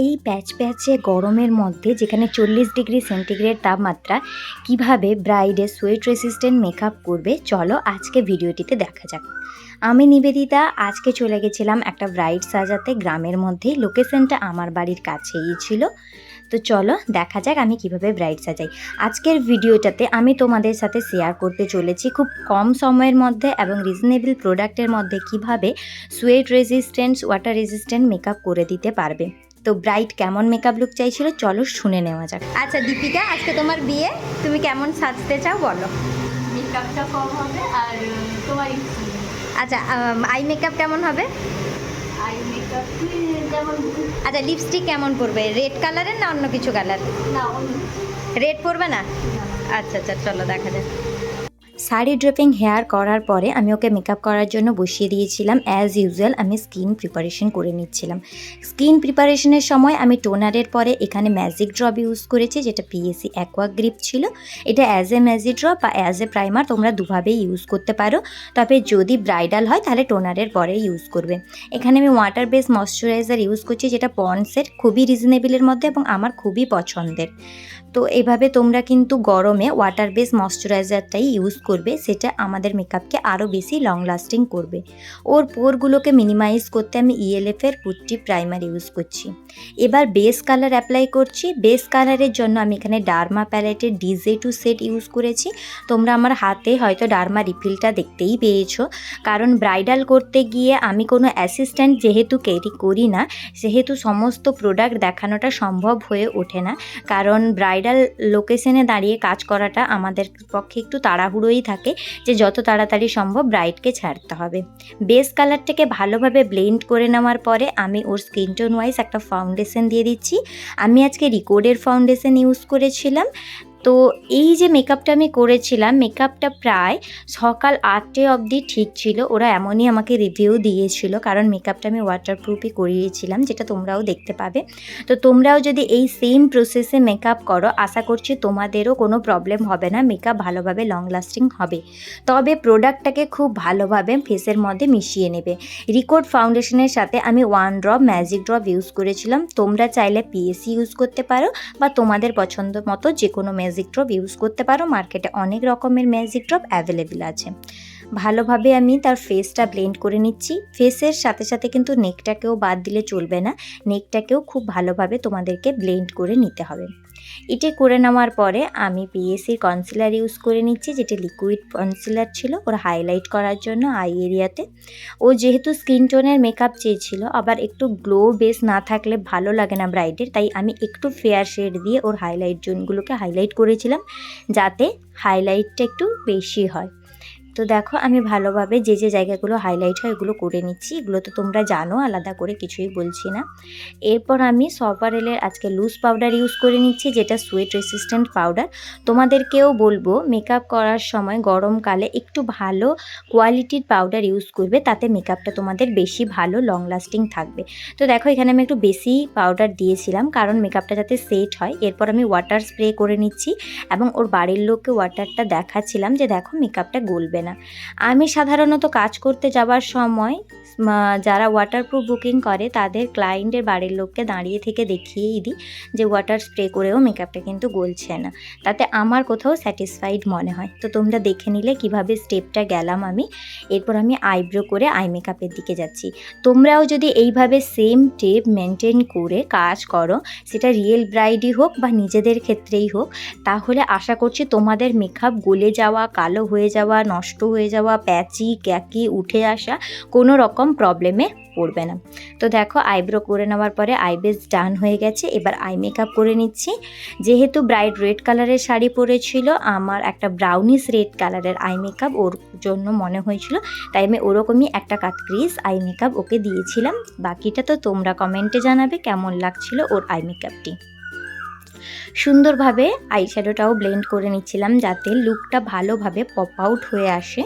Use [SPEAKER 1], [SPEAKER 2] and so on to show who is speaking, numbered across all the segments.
[SPEAKER 1] এই প্যাচপ্যাচে গরমের মধ্যে যেখানে 40 ডিগ্রি সেন্টিগ্রেড তাপমাত্রা কিভাবে ব্রাইডের সোয়েট রেসিস্ট্যান্ট মেকআপ করবে চলো আজকে ভিডিওটিতে দেখা যাক। আমি নিবেদিতা আজকে চলে গেছিলাম একটা ব্রাইড সাজাতে গ্রামের মধ্যে। লোকেশনটা আমার বাড়ির কাছেই ছিল। তো চলো দেখা যাক আমি কিভাবে ব্রাইড সাজাই। আজকের ভিডিওটাতে আমি তোমাদের সাথে শেয়ার করতে চলেছি খুব কম সময়ের মধ্যে এবং রিজনেবল প্রোডাক্টের মধ্যে কিভাবে sweat resistant water resistant makeup করে দিতে পারবে। তো ব্রাইড কেমন মেকআপ লুক চাইছিল চলো শুনে নেওয়া যাক। আচ্ছা দীপিকা, আজকে তোমার বিয়ে, তুমি কেমন সাজতে চাও বলো।
[SPEAKER 2] মেকআপটা কম হবে আর তোমার
[SPEAKER 1] আচ্ছা আই মেকআপ কেমন হবে?
[SPEAKER 2] আই মেকআপ যেমন
[SPEAKER 1] আচ্ছা লিপস্টিক কেমন পরবে, রেড কালারের না অন্য কিছু কালার?
[SPEAKER 2] না অন্য
[SPEAKER 1] রেড পরবে না? আচ্ছা আচ্ছা চলো দেখা যাক। শাড়ি ড্রেপিং হেয়ার করার পরে আমি ওকে মেকআপ করার জন্য বসিয়ে দিয়েছিলাম। অ্যাজ ইউজুয়াল আমি স্কিন প্রিপারেশন করে নিচ্ছিলাম। স্কিন প্রিপারেশনের সময় আমি টোনারের পরে এখানে ম্যাজিক ড্রপ ইউজ করেছি, যেটা পিএসি অ্যাকোয়া গ্রিপ ছিল। এটা অ্যাজ এ ম্যাজিক ড্রপ বা অ্যাজ এ প্রাইমার তোমরা দুভাবেই ইউজ করতে পারো, তবে যদি ব্রাইডাল হয় তাহলে টোনারের পরে ইউজ করবে। এখানে আমি ওয়াটার বেস ময়শ্চারাইজার ইউজ করছি, যেটা পন্ডসের, খুবই রিজনেবলের মধ্যে এবং আমার খুবই পছন্দের। তো এভাবে তোমরা কিন্তু গরমে ওয়াটার বেস ময়শ্চারাইজারটাই ইউজ করবে, সেটা আমাদের মেকআপকে আরও বেশি লং লাস্টিং করবে। ওর পোরগুলোকে মিনিমাইজ করতে আমি ইএলএফের পুট্টি প্রাইমার ইউজ করছি। এবার বেস কালার অ্যাপ্লাই করছি। বেস কালারের জন্য আমি এখানে ডার্মা প্যালেটের ডিজে2 সেট ইউজ করেছি। তোমরা আমার হাতে হয়তো ডার্মা রিফিলটা দেখতেই পেয়েছো, কারণ ব্রাইডাল করতে গিয়ে আমি কোনো অ্যাসিস্ট্যান্ট যেহেতু ক্যারি করি না, সেহেতু সমস্ত প্রোডাক্ট দেখানোটা সম্ভব হয়ে ওঠে না। কারণ ব্রাইডাল লোকেশনে দাঁড়িয়ে কাজ করাটা আমাদের পক্ষে একটু তাড়াহুড়োই থাকে, যে যত তাড়াতাড়ি সম্ভব ব্রাইডকে ছাড়তে হবে। বেস কালারটাকে ভালোভাবে ব্লেন্ড করে নেওয়ার পরে আমি ওর স্কিন টোন ওয়াইজ একটা ফাউন্ডেশন দিয়ে দিচ্ছি। আমি আজকে রিকোডের ফাউন্ডেশন ইউজ করেছিলাম। তো এই যে মেকআপটা আমি করেছিলাম, মেকআপটা প্রায় সকাল 8টে অবধি ঠিক ছিল। ওরা এমনই আমাকে রিভিউ দিয়েছিল, কারণ মেকআপটা আমি ওয়াটারপ্রুফই করিয়েছিলাম, যেটা তোমরাও দেখতে পাবে। তো তোমরাও যদি এই সেম প্রসেসে মেকআপ করো, আশা করছি তোমাদেরও কোনো প্রবলেম হবে না, মেকআপ ভালোভাবে লং লাস্টিং হবে। তবে প্রোডাক্টটাকে খুব ভালোভাবে ফেসের মধ্যে মিশিয়ে নেবে। রিকোড ফাউন্ডেশনের সাথে আমি 1 ড্রপ ম্যাজিক ড্রপ ইউজ করেছিলাম। তোমরা চাইলে পিএসি ইউজ করতে পারো বা তোমাদের পছন্দ মতো যে কোনো ম্যাজিক ড্রপ ইউজ করতে পারো। মার্কেটে অনেক রকমের ম্যাজিক ড্রপ অ্যাভেলেবেল আছে। ভালোভাবে আমি তার ফেসটা ব্লেন্ড করে নিচ্ছি। ফেসের সাথে সাথে কিন্তু নেকটাকেও বাদ দিলে চলবে না, নেকটাকেও খুব ভালোভাবে তোমাদেরকে ব্লেন্ড করে নিতে হবে। এটা করে নেওয়ার পরে আমি পিএসির কনসিলার ইউজ করে নিচ্ছি, যেটা লিকুইড কনসিলার ছিল ওর হাইলাইট করার জন্য আই এরিয়াতে। ও যেহেতু স্কিন টোনের মেকআপ চেয়েছিল, আবার একটু গ্লো বেস না থাকলে ভালো লাগে না ব্রাইডের, তাই আমি একটু ফেয়ার শেড দিয়ে ওর হাইলাইট জোনগুলোকে হাইলাইট করেছিলাম, যাতে হাইলাইটটা একটু বেশি হয়। তো দেখো আমি ভালোভাবে যে যে জায়গাগুলো হাইলাইট হয় এগুলো করে নিচ্ছি। এগুলো তো তোমরা জানো, আলাদা করে কিছুই বলছি না। এরপর আমি সপারেলের আজকে লুজ পাউডার ইউজ করে নিচ্ছি, যেটা সোয়েট রেসিস্ট্যান্ট পাউডার। তোমাদেরকেও বলবো মেকআপ করার সময় গরমকালে একটু ভালো কোয়ালিটির পাউডার ইউজ করবে, তাতে মেকআপটা তোমাদের বেশি ভালো লং লাস্টিং থাকবে। তো দেখো এখানে আমি একটু বেশি পাউডার দিয়েছিলাম, কারণ মেকআপটা যাতে সেট হয়। এরপর আমি ওয়াটার স্প্রে করে নিচ্ছি এবং ওর বাড়ির লোককে ওয়াটারটা দেখাচ্ছিলাম যে দেখো মেকআপটা গলবে না। আমি সাধারণত কাজ করতে যাওয়ার সময় যারা ওয়াটারপ্রুফ বুকিং করে তাদের ক্লায়েন্টের বাড়ির লোককে দাঁড়িয়ে থেকে দেখিয়েই দিই যে ওয়াটার স্প্রে করেও মেকআপটা কিন্তু গলছে না, তাতে আমার কোথাও স্যাটিসফাইড মনে হয়। তো তোমরা দেখে নিলে কিভাবে স্টেপটা গেলাম আমি। এরপর আমি আইব্রো করে আই মেকআপের দিকে যাচ্ছি। তোমরাও যদি এইভাবে সেম টেপ মেনটেন করে কাজ করো, সেটা রিয়েল ব্রাইডই হোক বা নিজেদের ক্ষেত্রেই হোক, তাহলে আশা করছি তোমাদের মেকআপ গলে যাওয়া, কালো হয়ে যাওয়া, নষ্ট হয়ে যাওয়া, প্যাচি ক্যাকি উঠে আসা কোনো রকম প্রবলেমে পড়বে না। তো দেখো আইব্রো করে নেওয়ার পরে আইবেস ডান হয়ে গেছে। এবার আই মেকআপ করে নিচ্ছি। যেহেতু ব্রাইড রেড কালারের শাড়ি পরেছিল, আমার একটা ব্রাউনিশ রেড কালারের আই মেকআপ ওর জন্য মনে হয়েছিল, তাই আমি ওরকমই একটা কাট ক্রিজ আই মেকআপ ওকে দিয়েছিলাম। বাকিটা তো তোমরা কমেন্টে জানাবে কেমন লাগছিল ওর আই মেকআপটি। সুন্দরভাবে আই শ্যাডোটাও ব্লেন্ড করে নিচ্ছিলাম, যাতে লুকটা ভালোভাবে পপ আউট হয়ে আসে।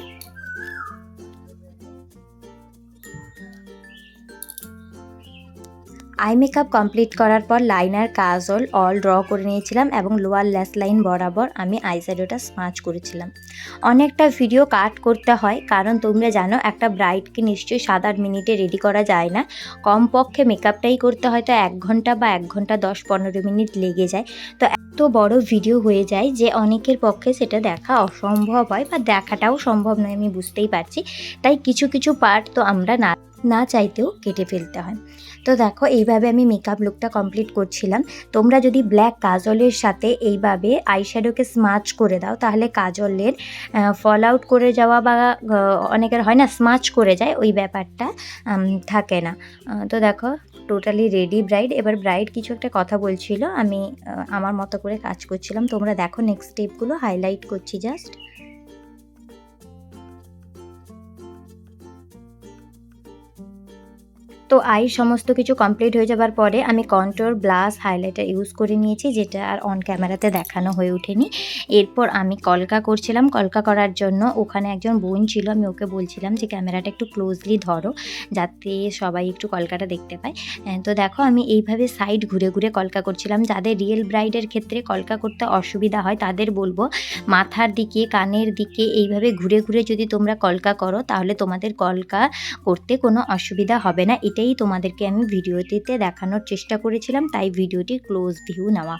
[SPEAKER 1] আই মেকআপ কমপ্লিট করার পর লাইনার, কাজল অল ড্র করে নিয়েছিলাম এবং লোয়ার ল্যাশ লাইন বরাবর আমি আইশ্যাডোটা স্মাচ করেছিলাম। অনেকটা ভিডিও কাট করতে হয়, কারণ তোমরা জানো একটা ব্রাইডকে নিশ্চয়ই 7-8 মিনিটে রেডি করা যায় না। কমপক্ষে মেকআপটাই করতে হয়তো 1 ঘন্টা বা 1 ঘন্টা 10-15 মিনিট লেগে যায়। তো এত বড় ভিডিও হয়ে যায় যে অনেকের পক্ষে সেটা দেখা অসম্ভব হয়, বা দেখাটাও সম্ভব নয়, আমি বুঝতেই পারছি। তাই কিছু কিছু পার্ট তো আমরা না চাইতেও কেটে ফেলতে হয়। তো দেখো এইভাবে আমি মেকআপ লুকটা কমপ্লিট করছিলাম। তোমরা যদি ব্ল্যাক কাজলের সাথে এইভাবে আইশ্যাডোকে স্মাচ করে দাও, তাহলে কাজলের ফল আউট করে যাওয়া বা অনেকের হয় না স্মাচ করে যায়, ওই ব্যাপারটা থাকে না। তো দেখো টোটালি রেডি ব্রাইড। এবার ব্রাইড কিছু একটা কথা বলছিল, আমি আমার মতো করে কাজ করছিলাম। তোমরা দেখো নেক্সট স্টেপগুলো হাইলাইট করছি জাস্ট। তো সমস্ত কিছু কমপ্লিট হয়ে যাবার পরে আমি কন্ট্রোর, ব্লাশ, হাইলাইটার ইউজ করে নিয়েছি, যেটা আর অন ক্যামেরাতে দেখানো হয়ে ওঠেনি। এরপর আমি কলকা করছিলাম। কলকা করার জন্য ওখানে একজন বোন ছিল, আমি ওকে বলছিলাম যে ক্যামেরাটা একটু ক্লোজলি ধরো যাতে সবাই একটু কলকাটা দেখতে পায়। তো দেখো আমি এইভাবে সাইড ঘুরে ঘুরে কলকা করছিলাম। যাদের রিয়েল ব্রাইডের ক্ষেত্রে কলকা করতে অসুবিধা হয় তাদের বলবো মাথার দিকে, কানের দিকে এইভাবে ঘুরে ঘুরে যদি তোমরা কলকা করো তাহলে তোমাদের কলকা করতে কোনো অসুবিধা হবে না। এটাই তোমাদেরকে আমি ভিডিওটিতে দেখানোর চেষ্টা করেছিলাম, তাই ভিডিওটি ক্লোজ ভিউ নেওয়া।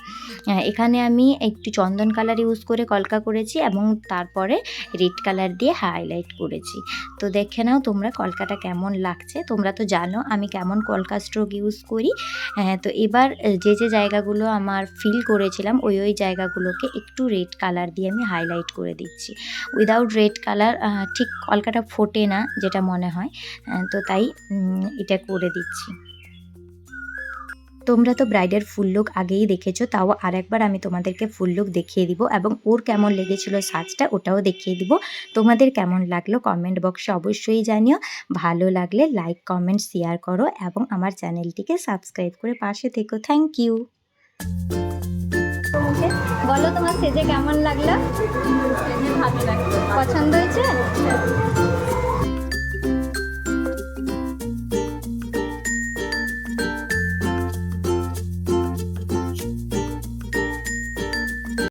[SPEAKER 1] এখানে আমি একটু চন্দন কালার ইউজ করে কলকা করেছি এবং তারপরে রেড কালার দিয়ে হাইলাইট করেছি। তো দেখে নাও তোমরা কলকাটা কেমন লাগছে। তোমরা তো জানো আমি কেমন কলকা স্ট্রোক ইউজ করি। তো এবার যে জায়গাগুলো আমার ফিল করেছিলাম ওই জায়গাগুলোকে একটু রেড কালার দিয়ে আমি হাইলাইট করে দিচ্ছি। উইদাউট রেড কালার ঠিক কলকাটা ফোটে না যেটা মনে হয়, তো তাই এটা করে দিচ্ছি। তোমরা তো ব্রাইডের ফুল লুক আগেই দেখেছো, তাও আরেকবার আমি তোমাদেরকে ফুল লুক দেখিয়ে দিব এবং ওর কেমন লেগেছিল সাজটা ওটাও দেখিয়ে দিব। তোমাদের কেমন লাগলো কমেন্ট বক্সে অবশ্যই জানিও। ভালো লাগলে লাইক, কমেন্ট, শেয়ার করো এবং আমার চ্যানেলটিকে সাবস্ক্রাইব করে পাশে থেকো। Thank you. বলো তোমার সেজে কেমন লাগলো?
[SPEAKER 2] ভালো লাগছে।
[SPEAKER 1] পছন্দ হয়েছে?